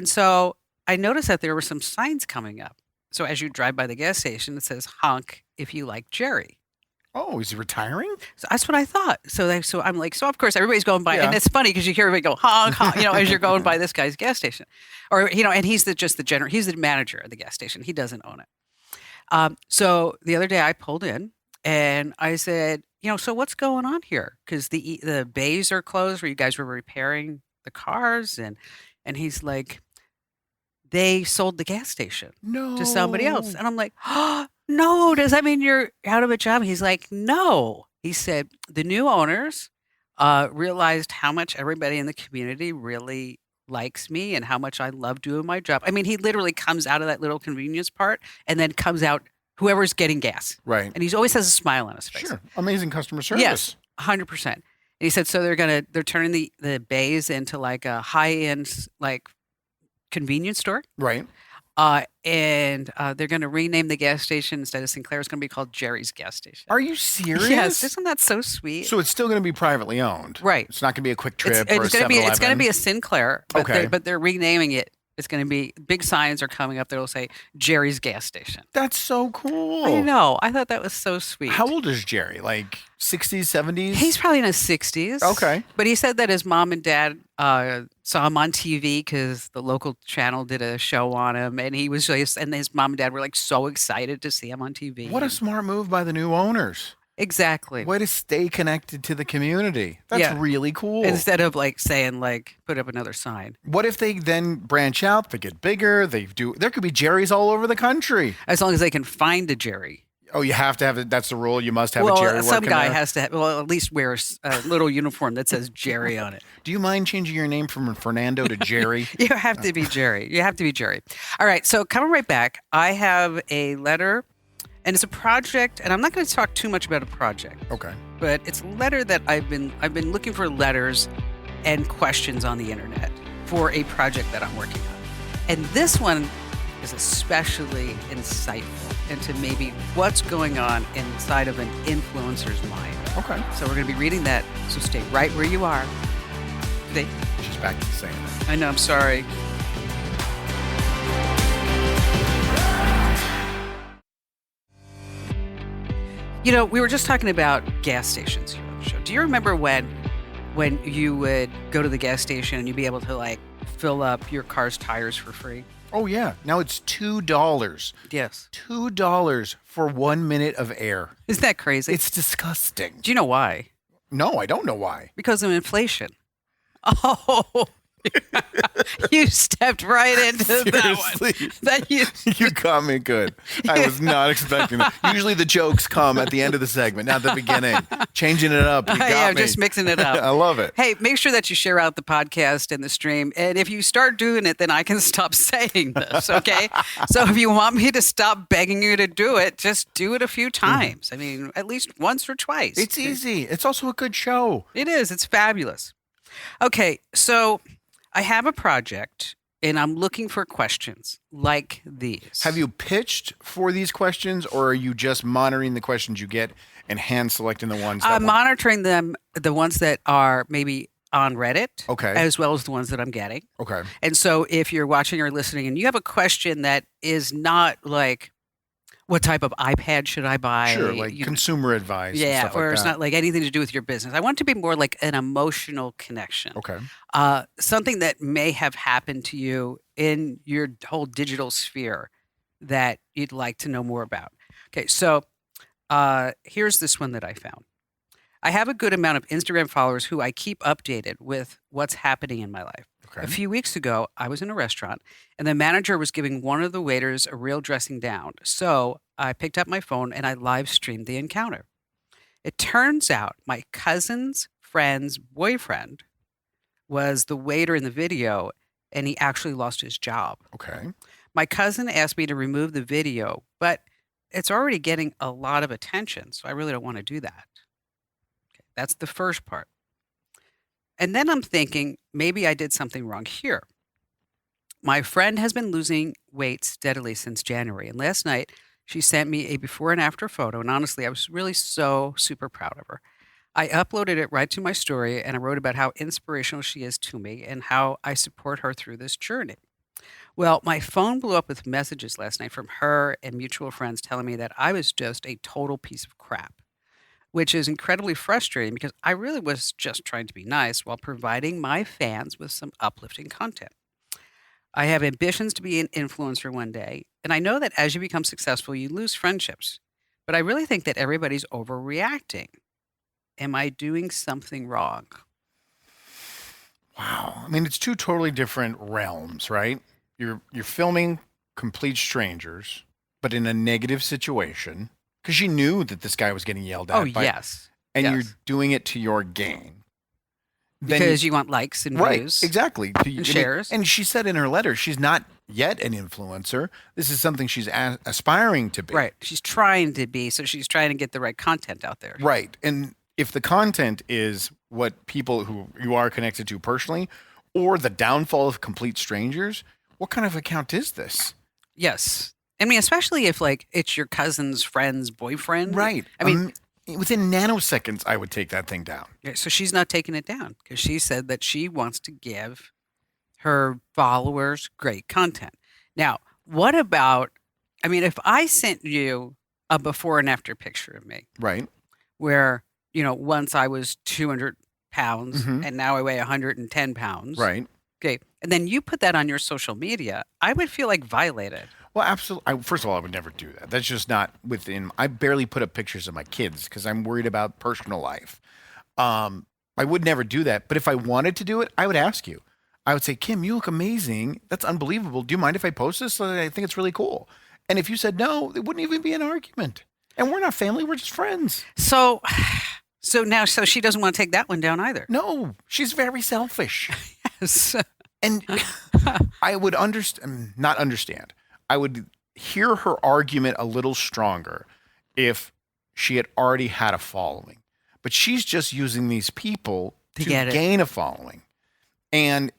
Speaker 3: so I noticed that there were some signs coming up. So as you drive by the gas station, it says honk if you like Jerry.
Speaker 4: Oh, is he retiring?
Speaker 3: So that's what I thought. So I'm like, so of course everybody's going by,
Speaker 4: Yeah.
Speaker 3: and it's funny because you hear everybody go honk, honk, you know, as you're going by this guy's gas station, or you know, and he's he's the manager of the gas station. He doesn't own it. So the other day I pulled in and I said, you know, so what's going on here? Because the bays are closed where you guys were repairing the cars, and he's like, they sold the gas station
Speaker 4: No.
Speaker 3: to somebody else, and I'm like, oh, no, does that mean you're out of a job? He's like, no. He said the new owners realized how much everybody in the community really likes me and how much I love doing my job. I mean, he literally comes out of that little convenience part and then comes out whoever's getting gas.
Speaker 4: Right.
Speaker 3: And he always has a smile on his face.
Speaker 4: Sure. Amazing customer service.
Speaker 3: Yes, 100%. And he said, so they're turning the bays into like a high-end like convenience store.
Speaker 4: Right.
Speaker 3: And they're going to rename the gas station. Instead of Sinclair, it's going to be called Jerry's Gas Station.
Speaker 4: Are you serious?
Speaker 3: Yes, isn't that so sweet?
Speaker 4: So it's still going to be privately owned.
Speaker 3: Right.
Speaker 4: It's not going to be a quick trip
Speaker 3: it's
Speaker 4: or a
Speaker 3: going to be
Speaker 4: 7-Eleven.
Speaker 3: it's going to be a Sinclair, but
Speaker 4: Okay.
Speaker 3: they're renaming it. It's going to be big signs are coming up that will say Jerry's Gas Station.
Speaker 4: That's so cool.
Speaker 3: I know. I thought that was so sweet.
Speaker 4: How old is Jerry? Like 60s, 70s?
Speaker 3: He's probably in his 60s.
Speaker 4: Okay.
Speaker 3: But he said that his mom and dad saw him on TV because the local channel did a show on him, and he was just, and his mom and dad were like so excited to see him on TV.
Speaker 4: What a smart move by the new owners.
Speaker 3: Exactly.
Speaker 4: Way to stay connected to the community. That's
Speaker 3: Yeah.
Speaker 4: really cool.
Speaker 3: Instead of like saying like put up another sign.
Speaker 4: What if they then branch out, they get bigger, there could be Jerry's all over the country.
Speaker 3: As long as they can find a Jerry.
Speaker 4: Oh, you have to have it. That's the rule. You must have
Speaker 3: Well,
Speaker 4: a Jerry
Speaker 3: some
Speaker 4: working
Speaker 3: guy
Speaker 4: there.
Speaker 3: has to at least wear a little uniform that says Jerry on it.
Speaker 4: Do you mind changing your name from Fernando to Jerry?
Speaker 3: You have to be Jerry. You have to be Jerry. All right. So coming right back, I have a letter, and it's a project, and I'm not going to talk too much about a project.
Speaker 4: Okay.
Speaker 3: But it's a letter that I've been looking for letters and questions on the internet for a project that I'm working on. And this one is especially insightful into maybe what's going on inside of an influencer's mind.
Speaker 4: Okay.
Speaker 3: So we're going to be reading that. So stay right where you are. Stay.
Speaker 4: She's back to saying it.
Speaker 3: I know, I'm sorry. You know, we were just talking about gas stations here on the show. Do you remember when you would go to the gas station and you'd be able to like fill up your car's tires for free?
Speaker 4: Oh, yeah. Now it's $2.
Speaker 3: Yes.
Speaker 4: $2 for 1 minute of air.
Speaker 3: Isn't that crazy?
Speaker 4: It's disgusting.
Speaker 3: Do you know why?
Speaker 4: No, I don't know why.
Speaker 3: Because of inflation. Oh, you stepped right into that one.
Speaker 4: Seriously.
Speaker 3: That
Speaker 4: You got me good. I was not expecting that. Usually the jokes come at the end of the segment, not the beginning. Changing it up. You got
Speaker 3: yeah, I'm
Speaker 4: me.
Speaker 3: just mixing it up.
Speaker 4: I love it.
Speaker 3: Hey, make sure that you share out the podcast and the stream. And if you start doing it, then I can stop saying this, okay? So if you want me to stop begging you to do it, just do it a few times. I mean, at least once or twice.
Speaker 4: It's easy. It's also a good show.
Speaker 3: It is. It's fabulous. Okay, so I have a project, and I'm looking for questions like these.
Speaker 4: Have you pitched for these questions, or are you just monitoring the questions you get and hand selecting the ones that
Speaker 3: I'm monitoring them, the ones that are maybe on Reddit,
Speaker 4: Okay.
Speaker 3: as well as the ones that I'm getting.
Speaker 4: Okay.
Speaker 3: And so if you're watching or listening and you have a question that is not like, what type of iPad should I buy?
Speaker 4: Sure, like
Speaker 3: You know,
Speaker 4: consumer advice and
Speaker 3: yeah,
Speaker 4: stuff
Speaker 3: or
Speaker 4: like
Speaker 3: it's
Speaker 4: that.
Speaker 3: not like anything to do with your business. I want it to be more like an emotional connection.
Speaker 4: Okay.
Speaker 3: Something that may have happened to you in your whole digital sphere that you'd like to know more about. Okay, so here's this one that I found. I have a good amount of Instagram followers who I keep updated with what's happening in my life.
Speaker 4: Okay.
Speaker 3: A few weeks ago, I was in a restaurant and the manager was giving one of the waiters a real dressing down. So I picked up my phone and I live streamed the encounter. It turns out my cousin's friend's boyfriend was the waiter in the video and he actually lost his job.
Speaker 4: Okay.
Speaker 3: My cousin asked me to remove the video, but it's already getting a lot of attention. So I really don't want to do that. Okay, that's the first part. And then I'm thinking maybe I did something wrong here. My friend has been losing weight steadily since January. And last night, she sent me a before and after photo. And honestly, I was really so super proud of her. I uploaded it right to my story and I wrote about how inspirational she is to me and how I support her through this journey. Well, my phone blew up with messages last night from her and mutual friends telling me that I was just a total piece of crap, which is incredibly frustrating because I really was just trying to be nice while providing my fans with some uplifting content. I have ambitions to be an influencer one day, and I know that as you become successful, you lose friendships. But I really think that everybody's overreacting. Am I doing something wrong?
Speaker 4: Wow. I mean, it's two totally different realms, right? You're filming complete strangers, but in a negative situation because you knew that this guy was getting yelled at.
Speaker 3: Oh, yes.
Speaker 4: And
Speaker 3: Yes.
Speaker 4: you're doing it to your gain.
Speaker 3: Because you want likes and
Speaker 4: Right,
Speaker 3: views.
Speaker 4: exactly.
Speaker 3: And shares.
Speaker 4: And she said in her letter, she's not yet an influencer. This is something she's aspiring to be.
Speaker 3: Right. She's trying to be, so she's trying to get the right content out there.
Speaker 4: Right. And if the content is what people who you are connected to personally, or the downfall of complete strangers, what kind of account is this?
Speaker 3: Yes. I mean, especially if like it's your cousin's friend's boyfriend.
Speaker 4: Right.
Speaker 3: I mean,
Speaker 4: within nanoseconds, I would take that thing down.
Speaker 3: yeah, so she's not taking it down because she said that she wants to give her followers great content. Now, what about, I mean, if I sent you a before and after picture of me
Speaker 4: Right.
Speaker 3: where, you know, once I was 200 pounds
Speaker 4: Mhm.
Speaker 3: and now I weigh 110 pounds.
Speaker 4: Right.
Speaker 3: Okay. And then you put that on your social media, I would feel like violated.
Speaker 4: Well, absolutely. First of all, I would never do that. That's just not within. I barely put up pictures of my kids because I'm worried about personal life. I would never do that. But if I wanted to do it, I would ask you. I would say, Kim, you look amazing. That's unbelievable. Do you mind if I post this? I think it's really cool. And if you said no, it wouldn't even be an argument. And we're not family. We're just friends.
Speaker 3: So now she doesn't want to take that one down either.
Speaker 4: No, she's very selfish.
Speaker 3: Yes.
Speaker 4: And I would not understand. I would hear her argument a little stronger if she had already had a following. But she's just using these people to
Speaker 3: get it.
Speaker 4: gain a following. And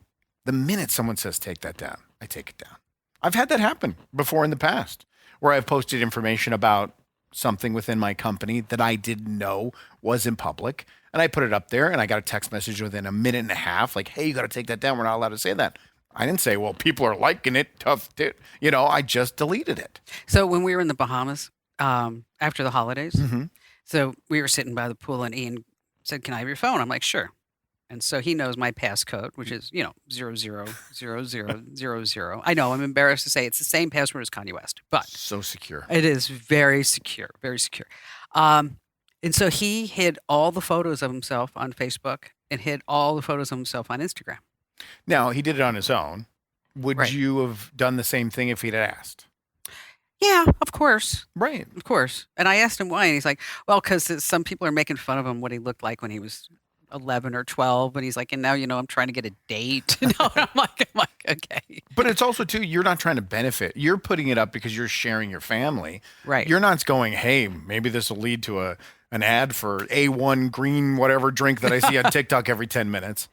Speaker 4: the minute someone says, take that down, I take it down. I've had that happen before in the past where I've posted information about something within my company that I didn't know was in public. And I put it up there and I got a text message within a minute and a half like, hey, you got to take that down. We're not allowed to say that. I didn't say, well, people are liking it. Tough. I just deleted it.
Speaker 3: So when we were in the Bahamas after the holidays,
Speaker 4: Mm-hmm.
Speaker 3: so we were sitting by the pool and Ian said, can I have your phone? I'm like, sure. And so he knows my passcode, which is, 000000. I know, I'm embarrassed to say it's the same password as Kanye West, but
Speaker 4: So secure.
Speaker 3: it is very secure, very secure. And so he hid all the photos of himself on Facebook and hid all the photos of himself on Instagram.
Speaker 4: Now, he did it on his own. Would
Speaker 3: Right.
Speaker 4: you have done the same thing if he'd asked?
Speaker 3: Yeah, of course.
Speaker 4: Right.
Speaker 3: Of course. And I asked him why, and he's like, well, because some people are making fun of him what he looked like when he was 11 or 12. And he's like, and now, I'm trying to get a date. I'm like, okay.
Speaker 4: But it's also, too, you're not trying to benefit. You're putting it up because you're sharing your family.
Speaker 3: Right.
Speaker 4: You're not going, hey, maybe this will lead to an ad for A1 green whatever drink that I see on TikTok every 10 minutes.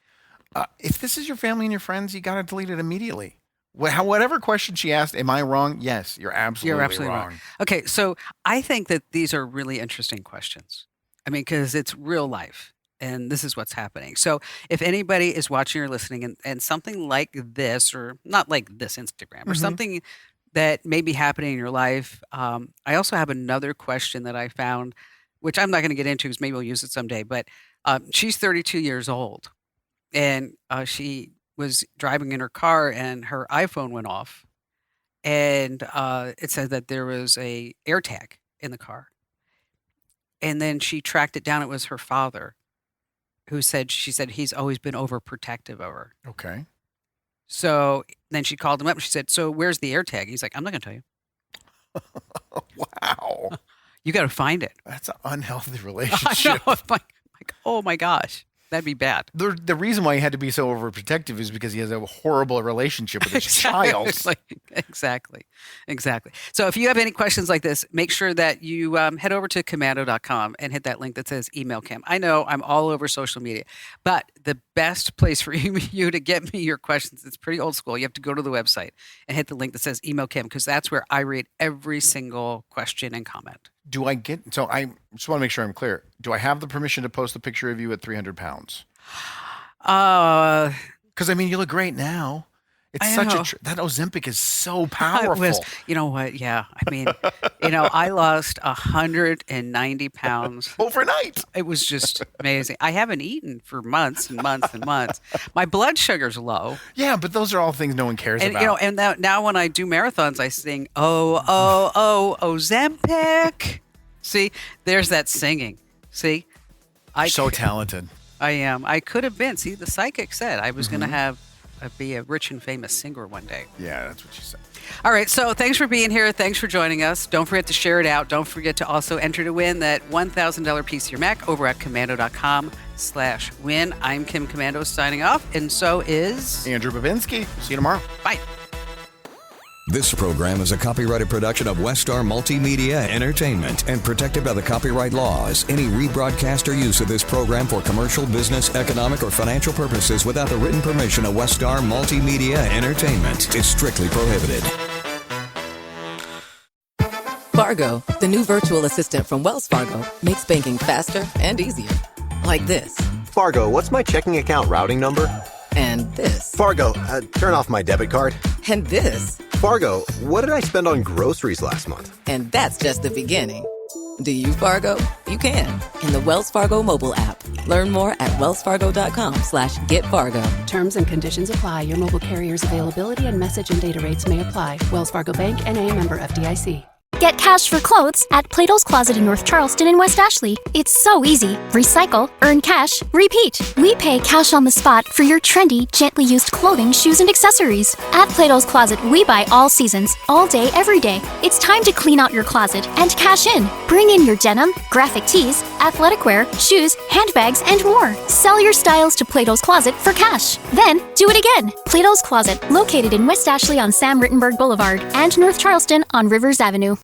Speaker 4: If this is your family and your friends, you got to delete it immediately. Whatever question she asked, am I wrong? Yes, you're absolutely wrong.
Speaker 3: Okay, so I think that these are really interesting questions. I mean, because it's real life. And this is what's happening. So if anybody is watching or listening and something like this, or not like this Instagram, or something that may be happening in your life, I also have another question that I found, which I'm not going to get into because maybe we'll use it someday. But she's 32 years old, and she was driving in her car, and her iPhone went off, and it said that there was a AirTag in the car, and then she tracked it down. It was her father, who said he's always been overprotective of her.
Speaker 4: Okay.
Speaker 3: So then she called him up and she said, "So where's the AirTag?" He's like, "I'm not going to tell you.
Speaker 4: Wow.
Speaker 3: You got to find it."
Speaker 4: That's an unhealthy
Speaker 3: I
Speaker 4: relationship.
Speaker 3: know. I'm like, oh my gosh, that'd be bad.
Speaker 4: The reason why he had to be so overprotective is because he has a horrible relationship with his child.
Speaker 3: Exactly. So if you have any questions like this, make sure that you head over to commando.com and hit that link that says email Kim. I know I'm all over social media, but the best place for you to get me your questions, it's pretty old school. You have to go to the website and hit the link that says email Kim, because that's where I read every single question and comment.
Speaker 4: I just want to make sure I'm clear. Do I have the permission to post a picture of you at 300 pounds? Because I mean, you look great now. It's that Ozempic is so powerful.
Speaker 3: You know what? Yeah. I mean, I lost 190 pounds
Speaker 4: overnight.
Speaker 3: It was just amazing. I haven't eaten for months and months and months. My blood sugar's low.
Speaker 4: Yeah, but those are all things no one cares about.
Speaker 3: And now when I do marathons, I sing, oh, Ozempic. See, there's that singing. See?
Speaker 4: So talented.
Speaker 3: I am. I could have been. See, the psychic said I was going to be a rich and famous singer one day.
Speaker 4: Yeah, that's what she said.
Speaker 3: All right, so thanks for being here. Thanks for joining us. Don't forget to share it out. Don't forget to also enter to win that $1,000 piece of your Mac over at commando.com/win. I'm Kim Commando signing off, and so is
Speaker 4: Andrew Babinski. See you tomorrow.
Speaker 3: Bye.
Speaker 5: This program is a copyrighted production of Westar Multimedia Entertainment and protected by the copyright laws. Any rebroadcast or use of this program for commercial, business, economic, or financial purposes without the written permission of Westar Multimedia Entertainment is strictly prohibited.
Speaker 6: Fargo, the new virtual assistant from Wells Fargo, makes banking faster and easier. Like this.
Speaker 7: Fargo, what's my checking account routing number?
Speaker 6: And this.
Speaker 7: Fargo, turn off my debit card.
Speaker 6: And this.
Speaker 7: Fargo, what did I spend on groceries last month?
Speaker 6: And that's just the beginning. Do you, Fargo? You can in the Wells Fargo mobile app. Learn more at wellsfargo.com/getfargo.
Speaker 8: Terms and conditions apply. Your mobile carrier's availability and message and data rates may apply. Wells Fargo Bank, N.A., member FDIC.
Speaker 9: Get cash for clothes at Plato's Closet in North Charleston and West Ashley. It's so easy. Recycle, earn cash, repeat. We pay cash on the spot for your trendy, gently used clothing, shoes, and accessories. At Plato's Closet, we buy all seasons, all day, every day. It's time to clean out your closet and cash in. Bring in your denim, graphic tees, athletic wear, shoes, handbags, and more. Sell your styles to Plato's Closet for cash. Then, do it again. Plato's Closet, located in West Ashley on Sam Rittenberg Boulevard and North Charleston on Rivers Avenue.